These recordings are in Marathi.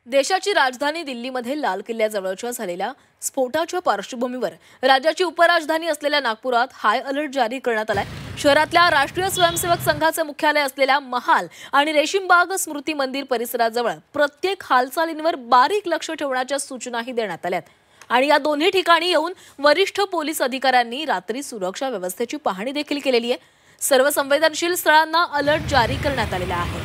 देशाची राजधानी दिल्लीमध्ये लाल किल्ल्याजवळच्या झालेल्या स्फोटाच्या पार्श्वभूमीवर राज्याची उपराजधानी असलेल्या नागपुरात हाय अलर्ट जारी करण्यात आलाय। शहरातल्या राष्ट्रीय स्वयंसेवक संघाचे मुख्यालय असलेल्या महाल आणि रेशीमबाग स्मृती मंदिर परिसराजवळ प्रत्येक हालचालींवर बारीक लक्ष ठेवण्याच्या सूचनाही देण्यात आल्यात। आणि या दोन्ही ठिकाणी येऊन वरिष्ठ पोलीस अधिकाऱ्यांनी रात्री सुरक्षा व्यवस्थेची पाहणी देखील केलेली आहे। सर्व संवेदनशील स्थळांना अलर्ट जारी करण्यात आलेला आहे।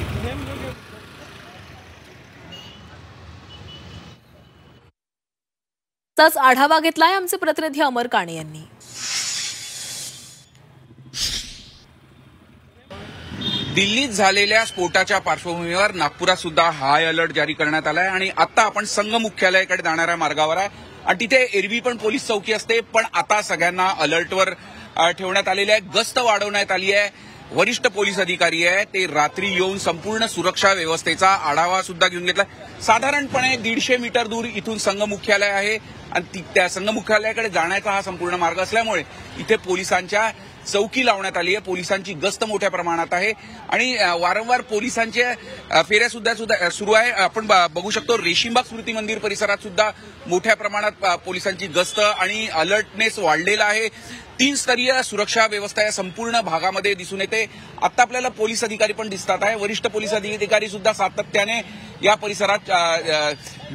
त्याच आढावा घेतलाय आमचे प्रतिनिधी अमर काणे यांनी। दिल्लीत झालेल्या स्फोटाच्या पार्श्वभूमीवर नागपुरात सुद्धा हाय अलर्ट जारी करण्यात आलाय आणि आता आपण संघ मुख्यालयाकडे जाणाऱ्या मार्गावर आहे आणि तिथे एरवी पण पोलीस चौकी असते, पण आता सगळ्यांना अलर्टवर ठेवण्यात आलेले आहे। गस्त वाढवण्यात आली आहे। वरिष्ठ पोलीस अधिकारी आहे ते रात्री येऊन संपूर्ण सुरक्षा व्यवस्थेचा आढावा सुद्धा घेऊन घेतला। साधारणपणे 150 मीटर दूर इथून संघ मुख्यालय आहे आणि त्या संघ मुख्यालयाकडे जाण्याचा हा संपूर्ण मार्ग असल्यामुळे इथे पोलिसांच्या चौकी लावण्यात आली आहे। पोलिसांची गस्त मोठ्या प्रमाणात आहे आणि वारंवार पोलिसांच्या फेऱ्या सुद्धा सुरू आहे। आपण बघू शकतो रेशीमबाग स्मृती मंदिर परिसरात सुद्धा मोठ्या प्रमाणात पोलिसांची गस्त आणि अलर्टनेस वाढलेला आहे। 3 स्तरीय सुरक्षा व्यवस्था या संपूर्ण भागामध्ये दिसून येते। आता आपल्याला पोलीस अधिकारी पण दिसतात आहे। वरिष्ठ पोलीस अधिकारी सुद्धा सातत्याने या परिसरात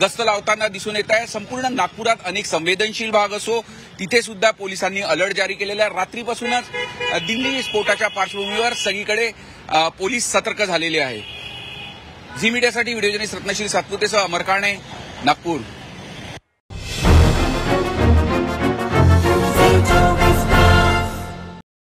गस्त लावताना दिसून येत आहे। संपूर्ण नागपुरात अनेक संवेदनशील भाग असो तिथे सुद्धा पोलिसांनी अलर्ट जारी केलेला आहे। रात्रीपासूनच दिल्ली स्फोटाच्या पार्श्वभूमीवर सगळीकडे पोलीस सतर्क झालेले आहे। झी मीडियासाठी व्हिडिओ जर्नलिस्ट रत्नशील सातपुतेसह अमर काणे, नागपूर।